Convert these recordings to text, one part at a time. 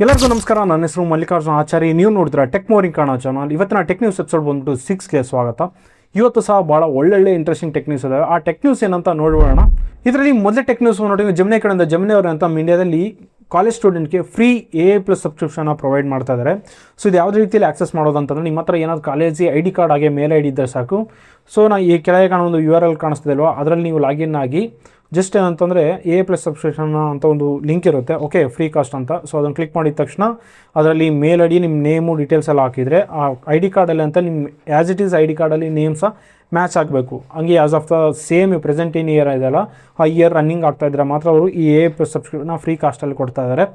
ಎಲ್ಲರಿಗೂ ನಮಸ್ಕಾರ. ನನ್ನ ಹೆಸರು ಮಲ್ಲಿಕಾರ್ಜುನ ಆಚಾರಿ. ನೀವು ನೋಡಿದ್ರೆ ಟೆಕ್ ಮೋರಿಂಗ್ ಕಾಣೋ ಚಾನಲ್. ಇವತ್ತಿನ ಟೆಕ್ ನ್ಯೂಸ್ ಎಪಿಸೋಡ್ ಬಂದ್ಬಿಟ್ಟು 6ಗೆ ಸ್ವಾಗತ. ಇವತ್ತು ಸಹ ಭಾಳ ಒಳ್ಳೊಳ್ಳೆ ಇಂಟ್ರೆಸ್ಟಿಂಗ್ ಟೆಕ್ ನ್ಯೂಸ್ ಇದೆ. ಆ ಟೆಕ್ ನ್ಯೂಸ್ ಏನಂತ ನೋಡೋಣ. ಇದರಲ್ಲಿ ಮೊದಲೇ ಟೆಕ್ ನ್ಯೂಸ್ ನೋಡಿ, ಜಮಿನಿ ಕಡೆಯಿಂದ ಜಮಿನಿ ಅವರು ಅಂತ ಇಂಡಿಯಾದಲ್ಲಿ ಕಾಲೇಜ್ ಸ್ಟೂಡೆಂಟ್ಗೆ ಫ್ರೀ AI+ ಸಬ್ಸ್ಕ್ರಿಪ್ಷನ್ನ ಪ್ರೊವೈಡ್ ಮಾಡ್ತಾ ಇದ್ದಾರೆ. ಸೊ ಇದು ಯಾವುದೇ ರೀತಿಯಲ್ಲಿ ಆಕ್ಸೆಸ್ ಮಾಡೋದು ಅಂತಂದರೆ, ನಿಮ್ಮ ಹತ್ರ ಏನಾದರೂ ಕಾಲೇಜಿ ID ಕಾರ್ಡ್ ಹಾಗೆ ಮೇಲ್ ID ಇದ್ದರೆ ಸಾಕು. ಸೊ ನಾ ಈ ಕೆಳಗೆ ಕಾಣೋ ಒಂದು URL ಕಾಣಿಸ್ತಿದೆ ಅಲ್ವಾ, ಅದರಲ್ಲಿ ನೀವು ಲಾಗಿನ್ ಆಗಿ ಜಸ್ಟ್ ಏನಂತಂದರೆ AI+ ಸಬ್ಸ್ಕ್ರಿಪ್ಷನ್ ಅಂತ ಒಂದು ಲಿಂಕ್ ಇರುತ್ತೆ, ಓಕೆ, ಫ್ರೀ ಕಾಸ್ಟ್ ಅಂತ. ಸೊ ಅದನ್ನು ಕ್ಲಿಕ್ ಮಾಡಿದ ತಕ್ಷಣ ಅದರಲ್ಲಿ ಮೇಲ್ ID, ನಿಮ್ಮ ನೇಮು ಡೀಟೇಲ್ಸ್ ಎಲ್ಲ ಹಾಕಿದರೆ ಆ ID ಕಾರ್ಡಲ್ಲಿ ಅಂತ ನಿಮ್ಮ ಆ್ಯಸ್ ಇಟ್ ಈಸ್ ID ಕಾರ್ಡಲ್ಲಿ ನೇಮ್ ಸಹ ಮ್ಯಾಚ್ ಆಗಬೇಕು. ಹಂಗೆ as of the same present ಏನು ಇಯರ್ ಇದೆಯಲ್ಲ, ಆ ಇಯರ್ ರನ್ನಿಂಗ್ ಆಗ್ತಾಯಿದ್ರೆ ಮಾತ್ರ ಅವರು ಈ AI+ ಸಬ್ಸ್ಕ್ರಿಪ್ಷನ್ನ ಫ್ರೀ ಕಾಸ್ಟಲ್ಲಿ ಕೊಡ್ತಾ ಇದ್ದಾರೆ.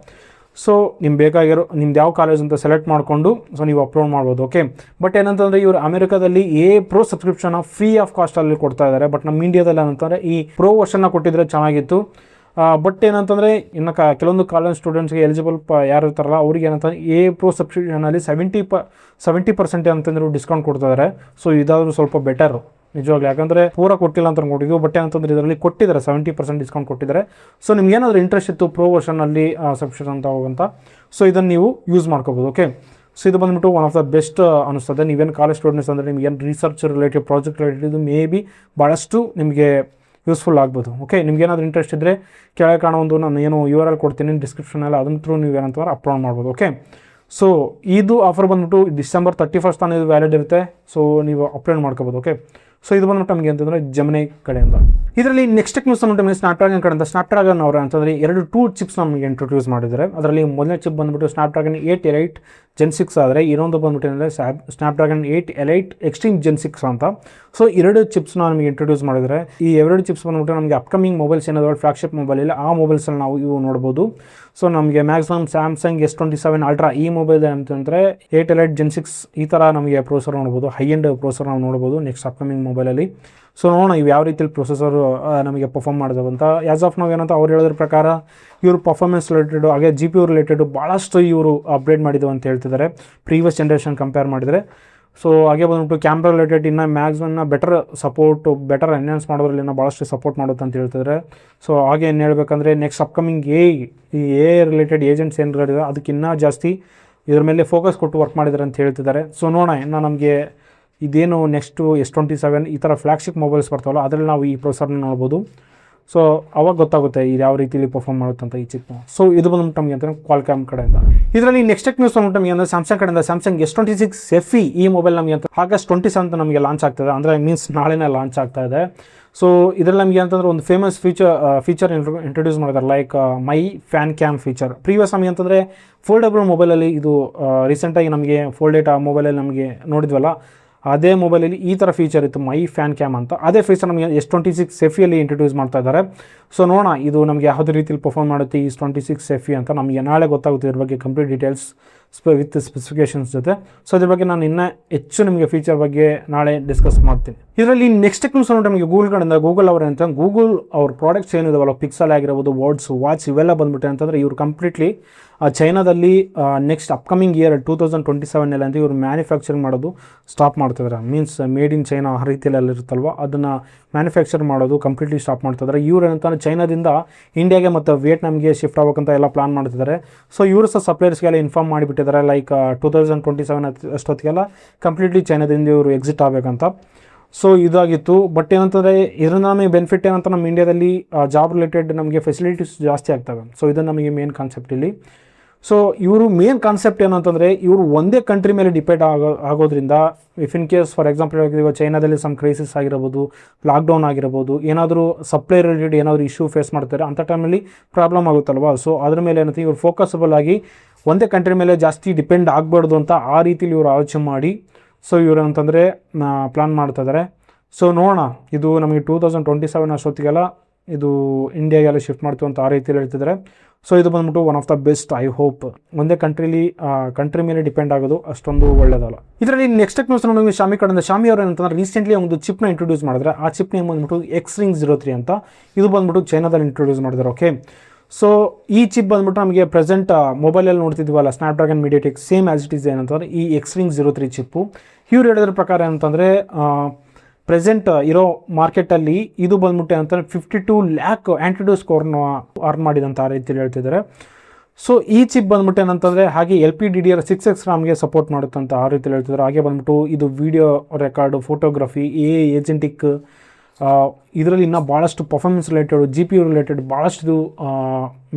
ಸೊ ನಿಮ್ಗೆ ಬೇಕಾಗಿರೋ ನಿಮ್ದು ಯಾವ ಕಾಲೇಜ್ ಅಂತ ಸೆಲೆಕ್ಟ್ ಮಾಡಿಕೊಂಡು ಸೊ ನೀವು ಅಪ್ಲೋಡ್ ಮಾಡ್ಬೋದು, ಓಕೆ. ಬಟ್ ಏನಂತಂದರೆ ಇವರು ಅಮೆರಿಕಾದಲ್ಲಿ AI Pro ಸಬ್ಸ್ಕ್ರಿಪ್ಷನ್ನ ಫ್ರೀ ಆಫ್ ಕಾಸ್ಟಲ್ಲಿ ಕೊಡ್ತಾ ಇದ್ದಾರೆ. ಬಟ್ ನಮ್ಮ ಇಂಡಿಯಾದಲ್ಲಿ ಏನಂತಂದರೆ ಈ ಪ್ರೋ ವರ್ಷನ್ನ ಕೊಟ್ಟಿದ್ರೆ ಚೆನ್ನಾಗಿತ್ತು. ಬಟ್ ಏನಂತಂದರೆ ಇನ್ನು ಕೆಲವೊಂದು ಕಾಲೇಜ್ ಸ್ಟೂಡೆಂಟ್ಸ್ಗೆ ಎಲಿಜಿಬಲ್ ಯಾರು ಇರ್ತಾರಲ್ಲ ಅವ್ರಿಗೆ ಏನಂತಂದರೆ AI Pro ಸಬ್ಸ್ಕ್ರಿಪ್ಷನಲ್ಲಿ 70% ಅಂತಂದ್ರೆ ಡಿಸ್ಕೌಂಟ್ ಕೊಡ್ತಿದ್ದಾರೆ. ಸೊ ಇದಾದರೂ ಸ್ವಲ್ಪ ಬೆಟರು ನಿಜವಾಗ್ಲೂ, ಯಾಕಂದರೆ ಪೂರ ಕೊಟ್ಟಿಲ್ಲ ಅಂತ ಕೊಟ್ಟಿದ್ದು. ಬಟ್ ಏನಂತಂದರೆ ಇದರಲ್ಲಿ ಕೊಟ್ಟಿದ್ದಾರೆ 70% ಡಿಸ್ಕೌಂಟ್ ಕೊಟ್ಟಿದ್ದಾರೆ. ಸೊ ನಿಮ್ಗೆ ಏನಾದರೂ ಇಂಟ್ರೆಸ್ಟ್ ಇತ್ತು ಪ್ರೋ ವರ್ಷನಲ್ಲಿ ಸಬ್ಸ್ಕ್ರಿಪ್ಷನ್ ಅಂತ ಹೋಗಂತ, ಸೊ ಇದನ್ನು ನೀವು ಯೂಸ್ ಮಾಡ್ಕೋಬೋದು, ಓಕೆ. ಸೊ ಇದು ಬಂದುಬಿಟ್ಟು ಒನ್ ಆಫ್ ದ ಬೆಸ್ಟ್ ಅನಿಸ್ತದೆ. ನೀವೇನು ಕಾಲೇಜ್ ಸ್ಟೂಡೆಂಟ್ಸ್ ಅಂದರೆ ನಿಮ್ಗೇನು ರಿಸರ್ಚ್ ರಿಲೇಟೆಡ್, ಪ್ರಾಜೆಕ್ಟ್ ರಿಲೇಟೆಡ್, ಇದು ಮೇ ಬಿ ಭಾಳಷ್ಟು ನಿಮಗೆ ಯೂಸ್ಫುಲ್ ಆಗ್ಬೋದು, ಓಕೆ. ನಿಮ್ಗೇನಾದರೂ ಇಂಟ್ರೆಸ್ಟ್ ಇದ್ದರೆ ಕೆಳಗೆ ಕಾಣೋ ಒಂದು ನಾನು ಏನು URL ಕೊಡ್ತೀನಿ ಡಿಸ್ಕ್ರಿಪ್ಷನಲ್ಲಿ, ಅದನ್ನ ಥ್ರೂ ನೀವು ಏನಂತಂದ್ರೆ ಅಪ್ಲೋಡ್ ಮಾಡ್ಬೋದು, ಓಕೆ. ಸೊ ಇದು ಆಫರ್ ಬಂದುಬಿಟ್ಟು ಡಿಸೆಂಬರ್ 31 ತಾನೇ ಇದು ವ್ಯಾಲಿಡ್ ಇರುತ್ತೆ. ಸೊ ನೀವು ಅಪ್ಲೋಡ್ ಮಾಡ್ಕೋಬೋದು, ಓಕೆ. ಸೊ ಇದು ಬಂದ್ಬಿಟ್ಟು ನಮಗೆ ಅಂತಂದರೆ ಜಮಿನಿ ಕಡೆಯಿಂದ. ಇದರಲ್ಲಿ ನೆಕ್ಸ್ಟ್ ನ್ಯೂಸ್ ಬಂದ್ಬಿಟ್ಟು ಸ್ನ್ಯಾಪ್ಡ್ರ್ಯಾಗನ್ ಕಡೆಯಿಂದ. ಸ್ನ್ಯಾಪ್ಡ್ರ್ಯಾಗನ್ ಅವರು ಅಂತಂದರೆ 2 ಚಿಪ್ಸ್ ನಮಗೆ ಇಂಟ್ರೊಡ್ಯೂಸ್ ಮಾಡಿದ್ದಾರೆ. ಅದರಲ್ಲಿ ಮೊದಲನೇ ಚಿಪ್ ಬಂದುಬಿಟ್ಟು ಸ್ನ್ಯಾಪ್ಡ್ರ್ಯಾಗನ್ 8 Elite Gen 6 ಆದರೆ ಇನ್ನೊಂದು ಬಂದ್ಬಿಟ್ಟು ಏನಂದರೆ ಸ್ನ್ಯಾಪ್ಡ್ರ್ಯಾಗನ್ 8 Elite Extreme Gen 6 ಅಂತ. ಸೊ 2 ಚಿಪ್ಸ್ನ ನಮಗೆ ಇಂಟ್ರೊಡ್ಯೂಸ್ ಮಾಡಿದರೆ ಈ 2 ಚಿಪ್ಸ್ ಬಂದ್ಬಿಟ್ಟು ನಮಗೆ ಅಪ್ಕಮಿಂಗ್ ಮೊಬೈಲ್ಸ್ ಏನಾದರೂ ಫ್ಲಾಗ್ಶಿಪ್ ಮೊಬೈಲ್ ಇಲ್ಲ, ಆ ಮೊಬೈಲ್ಸಲ್ಲಿ ನಾವು ಇವು ನೋಡ್ಬೋದು. ಸೊ ನಮಗೆ ಮ್ಯಾಕ್ಸಿಮಮ್ ಸ್ಯಾಮ್ಸಂಗ್ S27 Ultra ಈ ಮೊಬೈಲ್ ಅಂತಂದರೆ 8 Elite Gen 6 ಈ ಥರ ನಮಗೆ ಪ್ರೊಸೆಸರ್ ನೋಡ್ಬೋದು, ಹೈ ಎಂಡ್ ಪ್ರೊಸೆಸರ್ ನಾವು ನೋಡ್ಬೋದು ನೆಕ್ಸ್ಟ್ ಅಪ್ಕಮಿಂಗ್ ಮೊಬೈಲಲ್ಲಿ. ಸೊ ನೋಡೋಣ ಇವು ಯಾವ ರೀತಿಯಲ್ಲಿ ಪ್ರೊಸೆಸರ್ ನಮಗೆ ಪರ್ಫಾರ್ಮ್ ಮಾಡಿದವು ಅಂತ. ಆ್ಯಸ್ ಆಫ್ ನಾವು ಏನಂತ ಅವ್ರು ಹೇಳೋದ್ರ ಪ್ರಕಾರ ಇವರು ಪರ್ಫಾರ್ಮೆನ್ಸ್ ರಿಲೇಟೆಡು ಹಾಗೆ GPU ರಿಲೇಟೆಡು ಭಾಳಷ್ಟು ಇವರು ಅಪ್ಗ್ರೇಡ್ ಮಾಡಿದವು ಅಂತ ಹೇಳ್ತಿದ್ದಾರೆ ಪ್ರೀವಿಯಸ್ ಜನ್ರೇಷನ್ ಕಂಪೇರ್ ಮಾಡಿದರೆ. ಸೊ ಹಾಗೆ ಬಂದ್ಬಿಟ್ಟು ಕ್ಯಾಮ್ರಾ ರಿಲೇಟೆಡ್ ಇನ್ನು ಮ್ಯಾಕ್ಸಿಮನ್ನ ಬೆಟರ್ ಎನ್ಹಾನ್ಸ್ ಮಾಡೋದ್ರಲ್ಲಿ ಇನ್ನೂ ಭಾಳಷ್ಟು ಸಪೋರ್ಟ್ ಮಾಡುತ್ತೆ ಅಂತ ಹೇಳ್ತಿದ್ದಾರೆ. ಸೊ ಹಾಗೆ ಏನು ಹೇಳ್ಬೇಕಂದ್ರೆ ನೆಕ್ಸ್ಟ್ ಅಪ್ಕಮಿಂಗ್ ಈ AI ರಿಲೇಟೆಡ್ ಏಜೆಂಟ್ಸ್ ಏನಿದೆ ಅದಕ್ಕಿನ್ನೂ ಜಾಸ್ತಿ ಇದ್ರ ಮೇಲೆ ಫೋಕಸ್ ಕೊಟ್ಟು ವರ್ಕ್ ಮಾಡಿದ್ದಾರೆ ಅಂತ ಹೇಳ್ತಿದ್ದಾರೆ. ಸೊ ನೋಡೋಣ ಇನ್ನು ನಮಗೆ ಇದೇನು ನೆಕ್ಸ್ಟು S27 ಈ ಥರ ಫ್ಲಾಗ್ಶಿಪ್ ಮೊಬೈಲ್ಸ್ ಬರ್ತಾವಲ್ಲ ಅದರಲ್ಲಿ ನಾವು ಈ ಪ್ರೊಸೆಸರ್ನ ನೋಡ್ಬೋದು. ಸೊ ಅವಾಗ ಗೊತ್ತಾಗುತ್ತೆ ಇದು ಯಾವ ರೀತಿಯಲ್ಲಿ ಪರ್ಫಾರ್ಮ್ ಮಾಡುತ್ತಂತ ಈ ಚಿಪ್. ಸೊ ಇದು ಬಂದ್ಬಿಟ್ಟು ನಮಗೆ ಅಂತ ಕ್ವಾಲ್ಕಾಮ್ ಕಡೆಯಿಂದ. ಇದರಲ್ಲಿ ನೆಕ್ಸ್ಟ್ ನ್ಯೂಸ್ ಬಂದ್ಬಿಟ್ಟು ನಮಗೆ ಅಂದರೆ ಸ್ಯಾಮ್ಸಂಗ್ ಕಡೆಯಿಂದ ಸ್ಯಾಮ್ಸಂಗ್ S26 FE ಈ ಮೊಬೈಲ್ ನಮಗೆ ಅಂತ August 27 ನಮಗೆ ಲಾಂಚ್ ಆಗ್ತದೆ, ಅಂದರೆ ಮೀನ್ಸ್ ನಾಳೆನೇ ಲಾಂಚ್ ಆಗ್ತಾ ಇದೆ. ಸೊ ಇದರಲ್ಲಿ ನಮಗೆ ಅಂತಂದರೆ ಒಂದು ಫೇಮಸ್ ಫೀಚರ್ ಇಂಟ್ರೊಡ್ಯೂಸ್ ಮಾಡಿದ್ದಾರೆ, like my fan cam feature. Previous ನಮಗೆ ಅಂತಂದರೆ ಫೋಲ್ಡಬಲ್ ಮೊಬೈಲಲ್ಲಿ ಇದು ರೀಸೆಂಟಾಗಿ ನಮಗೆ ಫೋಲ್ಡೇಟ್ ಆ ಮೊಬೈಲಲ್ಲಿ ನಮಗೆ ನೋಡಿದ್ವಲ್ಲ, ಅದೇ ಮೊಬೈಲಲ್ಲಿ ಈ ಥರ ಫೀಚರ್ ಇತ್ತು ಮೈ ಫ್ಯಾನ್ ಕ್ಯಾಮ್ ಅಂತ. ಅದೇ ಫೀಚರ್ ನಮಗೆ S26 FEಯಲ್ಲಿ ಇಂಟ್ರೊಡ್ಯೂಸ್ ಮಾಡ್ತಾ ಇದ್ದಾರೆ. ಸೊ ನೋಡೋಣ ಇದು ನಮಗೆ ಯಾವುದೇ ರೀತಿಯಲ್ಲಿ ಪರ್ಫಾರ್ಮ್ ಮಾಡುತ್ತೆ ಈ S26 FE ಅಂತ. ನಮಗೆ ನಾಳೆ ಗೊತ್ತಾಗುತ್ತೆ ಇದ್ರ ಬಗ್ಗೆ ಕಂಪ್ಲೀಟ್ ಡೀಟೇಲ್ಸ್ ವಿತ್ ಸ್ಪೆಸಿಫಿಕೇಷನ್ಸ್ ಜೊತೆ. ಸೊ ಅದ್ರ ಬಗ್ಗೆ ನಾನು ಇನ್ನೂ ಹೆಚ್ಚು ನಿಮಗೆ ಫೀಚರ್ ಬಗ್ಗೆ ನಾಳೆ ಡಿಸ್ಕಸ್ ಮಾಡ್ತೀನಿ. ಇದರಲ್ಲಿ ನೆಕ್ಸ್ಟ್ ನ್ಯೂಸ್ ನಮಗೆ ಗೂಗಲ್ ಕಡೆಯಿಂದ. ಗೂಗಲ್ ಅವರು ಅಂತ ಗೂಗಲ್ ಅವ್ರ ಪ್ರಾಡಕ್ಟ್ಸ್ ಏನಿದಾವಲ್ಲ, ಪಿಕ್ಸೆಲ್ ಆಗಿರ್ಬೋದು, ವರ್ಡ್ಸ್, ವಾಚ್ ಇವೆಲ್ಲ ಬಂದ್ಬಿಟ್ಟೆ ಅಂತಂದರೆ ಇವರು ಕಂಪ್ಲೀಟ್ಲಿ ಚೈನಾದಲ್ಲಿ ನೆಕ್ಸ್ಟ್ ಅಪ್ಕಮಿಂಗ್ ಇಯರ್ 2027 ಅಂತ ಇವರು ಮ್ಯಾನುಫ್ಯಾಕ್ಚರಿಂಗ್ ಮಾಡೋದು ಸ್ಟಾಪ್ ಮಾಡ್ತಿದ್ದಾರೆ. ಮೀನ್ಸ್ ಮೇಡ್ ಇನ್ ಚೈನಾ ಆ ರೀತಿಯಲ್ಲಿ ಇರುತ್ತಲ್ವ, ಅದನ್ನು ಮ್ಯಾನುಫ್ಯಾಕ್ಚರ್ ಮಾಡೋದು ಕಂಪ್ಲೀಟ್ಲಿ ಸ್ಟಾಪ್ ಮಾಡ್ತಿದ್ದಾರೆ. ಇವ್ರು ಏನಂತಂದರೆ ಚೈನಾದಿಂದ ಇಂಡಿಯಾಗೆ ಮತ್ತು ವಿಯೆಟ್ನಾಮ್ಗೆ ಶಿಫ್ಟ್ ಆಗಬೇಕಂತ ಎಲ್ಲ ಪ್ಲಾನ್ ಮಾಡ್ತಿದ್ದಾರೆ. ಸೊ ಇವರು ಸಹ ಸಪ್ಲೈಯರ್ಸ್ಗೆಲ್ಲ ಇನ್ಫಾರ್ಮ್ ಮಾಡಿಬಿಟ್ಟಿದ್ದಾರೆ, ಲೈಕ್ 2027 ಅಷ್ಟೊತ್ತಿಗೆಲ್ಲ ಕಂಪ್ಲೀಟ್ಲಿ ಚೈನಾದಿಂದ ಇವರು ಎಕ್ಸಿಟ್ ಆಗಬೇಕಂತ. ಸೊ ಇದಾಗಿತ್ತು. ಬಟ್ ಏನಂತಂದರೆ ಇದರಿಂದ ನಮಗೆ ಬೆನಿಫಿಟ್ ಏನಂತ ನಮ್ಮ ಇಂಡಿಯಾದಲ್ಲಿ ಜಾಬ್ ರಿಲೇಟೆಡ್ ನಮಗೆ ಫೆಸಿಲಿಟೀಸ್ ಜಾಸ್ತಿ ಆಗ್ತವೆ. ಸೊ ಇದು ನಮಗೆ ಮೇನ್ ಕಾನ್ಸೆಪ್ಟ್ ಇಲ್ಲಿ. ಸೊ ಇವರು ಮೇನ್ ಕಾನ್ಸೆಪ್ಟ್ ಏನಂತಂದರೆ ಇವರು ಒಂದೇ ಕಂಟ್ರಿ ಮೇಲೆ ಡಿಪೆಂಡ್ ಆಗೋದ್ರಿಂದ if in case for example ಇವಾಗ ಚೈನಾದಲ್ಲಿ ಸಮ್ ಕ್ರೈಸಿಸ್ ಆಗಿರ್ಬೋದು, ಲಾಕ್ಡೌನ್ ಆಗಿರ್ಬೋದು, ಏನಾದರೂ ಸಪ್ಲೈ ರಿಲೇಟೆಡ್ ಏನಾದರೂ ಇಶ್ಯೂ ಫೇಸ್ ಮಾಡ್ತಾರೆ ಅಂಥ ಟೈಮಲ್ಲಿ ಪ್ರಾಬ್ಲಮ್ ಆಗುತ್ತಲ್ವ. ಸೊ ಅದ್ರ ಮೇಲೆ ಏನಂತ ಇವರು ಫೋಕಸಬಲ್ ಆಗಿ ಒಂದೇ ಕಂಟ್ರಿ ಮೇಲೆ ಜಾಸ್ತಿ ಡಿಪೆಂಡ್ ಆಗಬಾರ್ದು ಅಂತ ಆ ರೀತಿಲಿ ಇವರು ಆಲೋಚನೆ ಮಾಡಿ ಸೊ ಇವರು ಅಂತಂದರೆ ಪ್ಲಾನ್ ಮಾಡ್ತಿದ್ದಾರೆ. ಸೊ ನೋಡೋಣ ಇದು ನಮಗೆ 2027 ಅಷ್ಟೊತ್ತಿಗೆಲ್ಲ ಇದು ಇಂಡಿಯಾಗೆಲ್ಲ ಶಿಫ್ಟ್ ಮಾಡ್ತೀವಿ ಅಂತ ಆ ರೀತಿಯಲ್ಲಿ ಹೇಳ್ತಿದ್ದಾರೆ. ಸೊ ಇದು ಬಂದ್ಬಿಟ್ಟು one of the best. I hope ಒಂದೇ ಕಂಟ್ರಿ ಮೇಲೆ ಡಿಪೆಂಡ್ ಆಗೋದು ಅಷ್ಟೊಂದು ಒಳ್ಳೆಯದಲ್ಲ. ಇದರಲ್ಲಿ ನೆಕ್ಸ್ಟ್ ನ್ಯೂಸ್ ನಮಗೆ ಶಾಮಿ ಕಡೆಯಿಂದ. ಶಾಮಿ ಅವರು ಏನಂತಂದ್ರೆ ರೀಸೆಂಟ್ಲಿ ಒಂದು ಚಿಪ್ನ ಇಂಟ್ರೊಡ್ಯೂಸ್ ಮಾಡಿದ್ರೆ, ಆ ಚಿಪ್ ನೇಮ್ ಬಂದ್ಬಿಟ್ಟು Xring 03 ಅಂತ. ಇದು ಬಂದ್ಬಿಟ್ಟು ಚೈನಾದಲ್ಲಿ ಇಂಟ್ರೊಡ್ಯೂಸ್ ಮಾಡಿದ್ದಾರೆ, ಓಕೆ. ಸೊ ಈ ಚಿಪ್ ಬಂದ್ಬಿಟ್ಟು ನಮಗೆ ಪ್ರೆಸೆಂಟ್ ಮೊಬೈಲಲ್ಲಿ ನೋಡ್ತಿದ್ವಲ್ಲ Snapdragon MediaTek same as it is ಏನಂತಂದರೆ ಈ Xring 03 ಚಿಪ್ಪು. ಇವ್ರು ಹೇಳಿದ್ರ ಪ್ರಕಾರ ಏನಂತಂದರೆ ಪ್ರೆಸೆಂಟ್ ಇರೋ ಮಾರ್ಕೆಟಲ್ಲಿ ಇದು ಬಂದ್ಬಿಟ್ಟು ಅಂತಂದರೆ 52 lakh ಆ್ಯಂಟಿಡೋ ಸ್ಕೋರ್ನ ಅರ್ನ್ ಮಾಡಿದಂಥ ಆ ರೀತಿಯಲ್ಲಿ ಹೇಳ್ತಿದ್ದಾರೆ. ಸೊ ಈ ಚಿಪ್ ಬಂದ್ಬಿಟ್ಟು ಏನಂತಂದರೆ ಹಾಗೆ LPDDR6X ರ್ಯಾಮ್ಗೆ ಸಪೋರ್ಟ್ ಮಾಡುತ್ತೆ ಅಂತ ಆ ರೀತಿ ಹೇಳ್ತಿದ್ದಾರೆ. ಹಾಗೆ ಬಂದ್ಬಿಟ್ಟು ಇದು ವಿಡಿಯೋ ರೆಕಾರ್ಡು, ಫೋಟೋಗ್ರಫಿ, ಏಜೆಂಟಿಕ್, ಇದರಲ್ಲಿ ಇನ್ನೂ ಭಾಳಷ್ಟು ಪರ್ಫಾರ್ಮೆನ್ಸ್ ರಿಲೇಟೆಡ್, GPU ರಿಲೇಟೆಡ್ ಭಾಳಷ್ಟು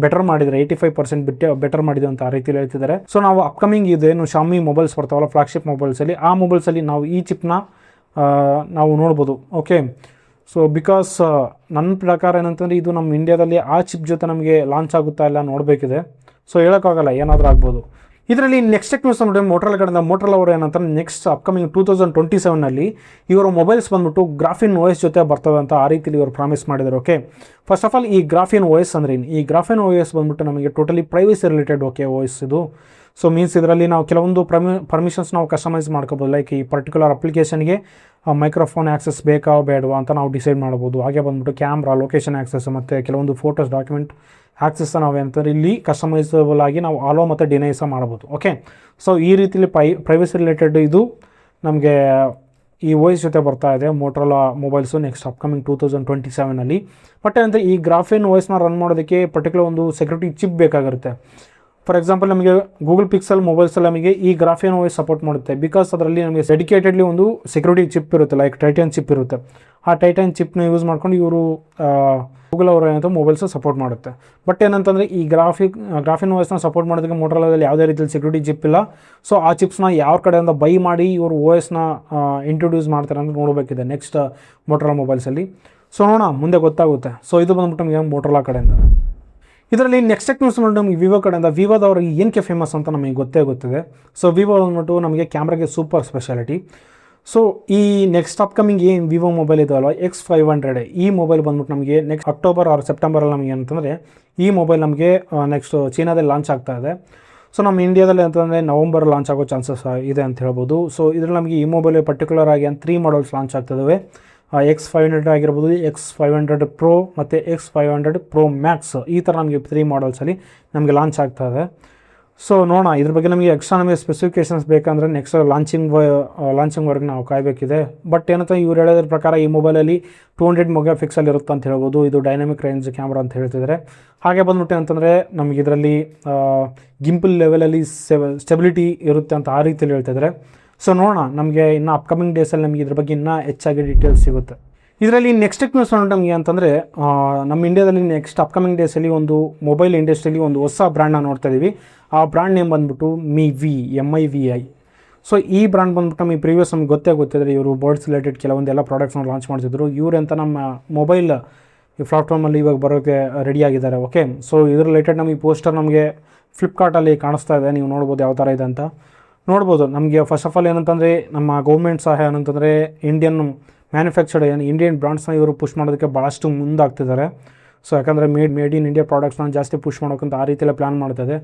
ಬೆಟರ್ ಮಾಡಿದ್ದಾರೆ, 85% ಬೆಟರ್ ಮಾಡಿದೆ ಅಂತ ಆ ರೀತಿಯಲ್ಲಿ ಹೇಳ್ತಿದ್ದಾರೆ. ಸೊ ನಾವು ಅಪ್ಕಮಿಂಗ್ ಇದೇನು ಶಾಮಿ ಮೊಬೈಲ್ಸ್ ಬರ್ತಾವಲ್ಲ ಫ್ಲಾಗ್ಶಿಪ್ ಮೊಬೈಲ್ಸಲ್ಲಿ, ಆ ಮೊಬೈಲ್ಸಲ್ಲಿ ನಾವು ಈ ಚಿಪ್ನ ನಾವು ನೋಡ್ಬೋದು. ಓಕೆ, ಸೊ ಬಿಕಾಸ್ ನನ್ನ ಪ್ರಕಾರ ಏನಂತಂದರೆ ಇದು ನಮ್ಮ ಇಂಡಿಯಾದಲ್ಲಿ ಆ ಚಿಪ್ ಜೊತೆ ನಮಗೆ ಲಾಂಚ್ ಆಗುತ್ತಾ ಇಲ್ಲ ನೋಡಬೇಕಿದೆ. ಸೊ ಹೇಳೋಕ್ಕಾಗಲ್ಲ, ಏನಾದರೂ ಆಗ್ಬೋದು. ಇದರಲ್ಲಿ ನೆಕ್ಸ್ಟ್ ನ್ಯೂಸ್ ಅಂದರೆ ಮೋಟ್ರೋಲಾ ಕಡೆಯಿಂದ ಮೋಟ್ರೋಲಾ ಅವರು ಏನಂತಾರೆ ನೆಕ್ಸ್ಟ್ ಅಪ್ಕಮಿಂಗ್ 2027ನಲ್ಲಿ ಇವರು ಮೊಬೈಲ್ಸ್ ಬಂದ್ಬಿಟ್ಟು ಗ್ರಾಫಿನ್ OS ಜೊತೆ ಬರ್ತವೆ ಅಂತ ಆ ರೀತಿಯಲ್ಲಿ ಇವರು ಪ್ರಾಮಿಸ್ ಮಾಡಿದ್ದಾರೆ. ಓಕೆ, ಫಸ್ಟ್ ಆಫ್ ಆಲ್ ಈ ಗ್ರಾಫಿನ್ OS ಅಂದರೆ ಈ ಗ್ರಾಫಿನ್ OS ಬಂದ್ಬಿಟ್ಟು ನಮಗೆ ಟೋಟಲಿ ಪ್ರೈವಸಿ ರಿಲೇಟೆಡ್ OS ಇದು. ಸೊ ಮೀನ್ಸ್ ಇದರಲ್ಲಿ ನಾವು ಕೆಲವೊಂದು ಪರ್ಮಿಷನ್ಸ್ ನಾವು ಕಸ್ಟಮೈಸ್ ಮಾಡ್ಕೋಬೋದು. ಲೈಕ್ ಈ ಪರ್ಟಿಕ್ಯುಲರ್ ಅಪ್ಲಿಕೇಶನ್ಗೆ ಮೈಕ್ರೋಫೋನ್ ಆ್ಯಕ್ಸೆಸ್ ಬೇಕಾ ಬೇಡವಾ ಅಂತ ನಾವು ಡಿಸೈಡ್ ಮಾಡ್ಬೋದು. ಹಾಗೆ ಬಂದ್ಬಿಟ್ಟು ಕ್ಯಾಮ್ರಾ, ಲೊಕೇಶನ್ ಆ್ಯಕ್ಸೆಸ್ ಮತ್ತು ಕೆಲವೊಂದು ಫೋಟೋಸ್, ಡಾಕ್ಯುಮೆಂಟ್ ಆ್ಯಕ್ಸೆಸ್ ನಾವೇನಂತಂದರೆ ಇಲ್ಲಿ ಕಸ್ಟಮೈಸಬಲ್ ಆಗಿ ನಾವು ಆಲೋ ಮತ್ತು ಡಿನೈ ಸಹ ಮಾಡ್ಬೋದು. ಓಕೆ, ಸೊ ಈ ರೀತಿಯಲ್ಲಿ ಪ್ರೈವಸಿ ರಿಲೇಟೆಡ್ ಇದು ನಮಗೆ ಈ OS ಜೊತೆ ಬರ್ತಾ ಇದೆ ಮೋಟ್ರೋಲಾ ಮೊಬೈಲ್ಸು ನೆಕ್ಸ್ಟ್ ಅಪ್ಕಮಿಂಗ್ 2027ನಲ್ಲಿ. ಬಟ್ ಏನಂದರೆ ಈ ಗ್ರಾಫಿನ್ OSನ ರನ್ ಮಾಡೋದಕ್ಕೆ ಪರ್ಟಿಕ್ಯುಲರ್ ಒಂದು ಸೆಕ್ಯೂರಿಟಿ ಚಿಪ್ ಬೇಕಾಗಿರುತ್ತೆ. ಫಾರ್ ಎಕ್ಸಾಂಪಲ್ ನಮಗೆ ಗೂಗಲ್ ಪಿಕ್ಸೆಲ್ ಮೊಬೈಲ್ಸಲ್ಲಿ ನಮಗೆ ಈ ಗ್ರಾಫಿನ್ OS ಸಪೋರ್ಟ್ ಮಾಡುತ್ತೆ. ಬಿಕಾಸ್ ಅದರಲ್ಲಿ ನಮಗೆ ಡೆಡಿಕೇಟೆಡ್ಲಿ ಒಂದು ಸೆಕ್ಯೂರಿಟಿ ಚಿಪ್ ಇರುತ್ತೆ, ಲೈಕ್ ಟೈಟನ್ ಚಿಪ್ ಇರುತ್ತೆ. ಆ ಟೈಟನ್ ಚಿಪ್ನ ಯೂಸ್ ಮಾಡ್ಕೊಂಡು ಇವರು ಗೂಗಲ್ ಅವರು ಏನಂತ ಮೊಬೈಲ್ಸ್ ಸಪೋರ್ಟ್ ಮಾಡುತ್ತೆ. ಬಟ್ ಏನಂತಂದರೆ ಈ ಗ್ರಾಫಿನ್ OSನ ಸಪೋರ್ಟ್ ಮಾಡೋದಕ್ಕೆ ಮೋಟ್ರೋಲಾದಲ್ಲಿ ಯಾವುದೇ ರೀತಿಯಲ್ಲಿ ಸೆಕ್ಯೂರಿಟಿ ಚಿಪ್ ಇಲ್ಲ. ಸೊ ಆ ಚಿಪ್ಸ್ನ ಯಾವ ಕಡೆಯಿಂದ ಬೈ ಮಾಡಿ ಇವರು OSನ ಇಂಟ್ರೊಡ್ಯೂಸ್ ಮಾಡ್ತಾರೆ ಅಂತ ನೋಡಬೇಕಿದೆ ನೆಕ್ಸ್ಟ್ ಮೋಟ್ರೋಲಾ ಮೊಬೈಲ್ಸಲ್ಲಿ. ಸೊ ನೋಡೋಣ, ಮುಂದೆ ಗೊತ್ತಾಗುತ್ತೆ. ಸೊ ಇದು ಬಂದ್ಬಿಟ್ಟು ನಮಗೆ ಮೋಟ್ರೋಲಾ ಕಡೆಯಿಂದ. ಇದರಲ್ಲಿ ನೆಕ್ಸ್ಟ್ ನ್ಯೂಸ್ ಬಂದು ನಮಗೆ ವಿವೋ ಕಡೆಯಿಂದ. ವಿವೋದವ್ರಿಗೆ ಏನಕ್ಕೆ ಫೇಮಸ್ ಅಂತ ನಮಗೆ ಗೊತ್ತಿದೆ. ಸೊ ವಿವೋ ಬಂದ್ಬಿಟ್ಟು ನಮಗೆ ಕ್ಯಾಮ್ರಾಗೆ ಸೂಪರ್ ಸ್ಪೆಷಾಲಿಟಿ. ಸೊ ಈ ನೆಕ್ಸ್ಟ್ ಅಪ್ಕಮಿಂಗ್ ಏನು ವಿವೋ ಮೊಬೈಲ್ ಇದೆಯಲ್ಲ X500, ಈ ಮೊಬೈಲ್ ಬಂದ್ಬಿಟ್ಟು ನಮಗೆ ನೆಕ್ಸ್ಟ್ ಅಕ್ಟೋಬರ್ ಆರ್ ಸೆಪ್ಟೆಂಬರಲ್ಲಿ ನಮಗೆ ಅಂತಂದರೆ ಈ ಮೊಬೈಲ್ ನಮಗೆ ನೆಕ್ಸ್ಟ್ ಚೀನಾದಲ್ಲಿ ಲಾಂಚ್ ಆಗ್ತಾ ಇದೆ. ಸೊ ನಮ್ಮ ಇಂಡಿಯಾದಲ್ಲಿ ಅಂತಂದರೆ ನವಂಬರ್ ಲಾಂಚ್ ಆಗೋ ಚಾನ್ಸಸ್ ಇದೆ ಅಂತ ಹೇಳ್ಬೋದು. ಸೊ ಇದರಲ್ಲಿ ನಮಗೆ ಈ ಮೊಬೈಲ್ ಪರ್ಟಿಕ್ಯುಲರ್ ಆಗಿ 3 ಮಾಡಲ್ಸ್ ಲಾಂಚ್ ಆಗ್ತದೆ. X500 ಆಗಿರ್ಬೋದು, X500 Pro ಮತ್ತು X500 Pro Max, ಈ ಥರ ನಮಗೆ 3 ಮಾಡಲ್ಸಲ್ಲಿ ನಮಗೆ ಲಾಂಚ್ ಆಗ್ತಾಯಿದೆ. ಸೊ ನೋಡೋಣ, ಇದ್ರ ಬಗ್ಗೆ ನಮಗೆ ಎಕ್ಸ್ಟ್ರಾ ನಮಗೆ ಸ್ಪೆಸಿಫಿಕೇಷನ್ಸ್ ಬೇಕಂದರೆ ನೆಕ್ಸ್ಟ್ ಲಾಂಚಿಂಗ್ವರೆಗೆ ನಾವು ಕಾಯಬೇಕಿದೆ. ಬಟ್ ಏನಂತ ಇವ್ರು ಹೇಳೋದ್ರ ಪ್ರಕಾರ ಈ ಮೊಬೈಲಲ್ಲಿ 200 ಮೆಗಾಪಿಕ್ಸೆಲ್ ಇರುತ್ತೆ ಅಂತ ಹೇಳ್ಬೋದು. ಇದು ಡೈನಾಮಿಕ್ ರೇಂಜ್ ಕ್ಯಾಮ್ರಾ ಅಂತ ಹೇಳ್ತಿದ್ದಾರೆ. ಹಾಗೆ ಬಂದ್ಬಿಟ್ಟು ಅಂತಂದರೆ ನಮಗೆ ಇದರಲ್ಲಿ ಗಿಂಪಲ್ ಲೆವೆಲಲ್ಲಿ ಸ್ಟೆಬಿಲಿಟಿ ಇರುತ್ತೆ ಅಂತ ಆ ರೀತಿಯಲ್ಲಿ ಹೇಳ್ತಿದ್ದಾರೆ. ಸೊ ನೋಡೋಣ, ನಮಗೆ ಇನ್ನು ಅಪ್ಕಮಿಂಗ್ ಡೇಸಲ್ಲಿ ನಮಗೆ ಇದ್ರ ಬಗ್ಗೆ ಇನ್ನೂ ಹೆಚ್ಚಾಗಿ ಡೀಟೇಲ್ಸ್ ಸಿಗುತ್ತೆ. ಇದರಲ್ಲಿ ನೆಕ್ಸ್ಟ್ ನ್ಯೂಸ್ ನಮಗೆ ಅಂತಂದರೆ ನಮ್ಮ ಇಂಡಿಯಾದಲ್ಲಿ ನೆಕ್ಸ್ಟ್ ಅಪ್ಕಮಿಂಗ್ ಡೇಸಲ್ಲಿ ಒಂದು ಮೊಬೈಲ್ ಇಂಡಸ್ಟ್ರಿಯಲ್ಲಿ ಒಂದು ಹೊಸ ಬ್ರ್ಯಾಂಡ್ನ ನೋಡ್ತಾ ಇದ್ದೀವಿ. ಆ ಬ್ರ್ಯಾಂಡ್ ನೇಮ್ ಬಂದ್ಬಿಟ್ಟು MIVI. ಸೊ ಈ ಬ್ರ್ಯಾಂಡ್ ಬಂದ್ಬಿಟ್ಟು ನಮಗೆ ಪ್ರೀವಿಯಸ್ ನಮಗೆ ಗೊತ್ತಿದ್ರೆ ಇವರು ಬರ್ಡ್ಸ್ ರಿಲೇಟೆಡ್ ಕೆಲವೊಂದೆಲ್ಲ ಪ್ರಾಡಕ್ಟ್ಸ್ನ ಲಾಂಚ್ ಮಾಡ್ತಿದ್ರು. ಇವರಂತ ನಮ್ಮ ಮೊಬೈಲ್ ಈ ಪ್ಲಾಟ್ಫಾರ್ಮಲ್ಲಿ ಇವಾಗ ಬರೋಕ್ಕೆ ರೆಡಿಯಾಗಿದ್ದಾರೆ. ಓಕೆ, ಸೊ ಇದ್ರ ರಿಲೇಟೆಡ್ ನಮಗೆ ಪೋಸ್ಟರ್ ನಮಗೆ ಫ್ಲಿಪ್ಕಾರ್ಟಲ್ಲಿ ಕಾಣಿಸ್ತಾ ಇದೆ. ನೀವು ನೋಡ್ಬೋದು ಯಾವ ಥರ ಇದೆ ಅಂತ ನೋಡ್ಬೋದು. ನಮಗೆ ಫಸ್ಟ್ ಆಫ್ ಆಲ್ ಏನಂತಂದರೆ ನಮ್ಮ ಗೌರ್ಮೆಂಟ್ ಸಹ ಏನಂತಂದರೆ ಇಂಡಿಯನ್ ಮ್ಯಾನುಫ್ಯಾಕ್ಚರ್ಡ್ ಇಂಡಿಯನ್ ಬ್ರ್ಯಾಂಡ್ಸ್ನ ಇವರು ಪುಷ್ ಮಾಡೋದಕ್ಕೆ ಭಾಳಷ್ಟು ಮುಂದಾಗ್ತಿದ್ದಾರೆ. ಸೊ ಯಾಕಂದರೆ ಮೇಡ್ ಇನ್ ಇಂಡಿಯಾ ಪ್ರಾಡಕ್ಟ್ಸ್ನ ಜಾಸ್ತಿ ಪುಷ್ ಮಾಡೋಕ್ಕಂತ ಆ ರೀತಿಯಲ್ಲೇ ಪ್ಲ್ಯಾನ್ ಮಾಡ್ತಿದೆ.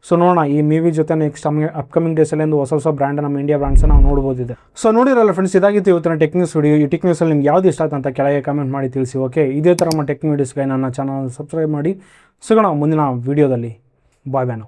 ಸೊ ನೋಡೋಣ, ಈ MIVI ಜೊತೆ ನೆಕ್ಸ್ಟ್ ಅಪ್ಕಮಿಂಗ್ ಡೇಸಲ್ಲಿ ಒಂದು ಹೊಸ ಬ್ರ್ಯಾಂಡ್ ನಮ್ಮ ಇಂಡಿಯಾ ಬ್ರ್ಯಾಂಡ್ಸ್ನ ನಾವು ನೋಡ್ಬೋದಿದೆ. ಸೊ ನೋಡಿರಲ್ಲ ಫ್ರೆಂಡ್ಸ್, ಇದಾಗಿತ್ತು ಇವತ್ತಿನ ಟೆಕ್ ನ್ಯೂಸ್ ವಿಡಿಯೋ. ಈ ಟೆಕ್ ನ್ಯೂಸಲ್ಲಿ ನಿಮ್ಗೆ ಯಾವ್ದು ಇಷ್ಟ ಆಯ್ತು ಅಂತ ಕೆಳಗೆ ಕಮೆಂಟ್ ಮಾಡಿ ತಿಳಿಸಿ. ಓಕೆ, ಇದೇ ಥರ ನಮ್ಮ ಟೆಕ್ ವೀಡಿಯೋಸ್ಗೆ ನನ್ನ ಚಾನಲ್ ಸಬ್ಸ್ಕ್ರೈಬ್ ಮಾಡಿ. ಸಿಗೋಣ ಮುಂದಿನ ವೀಡಿಯೋದಲ್ಲಿ. ಬಾಯ್ ಬಾಯ್.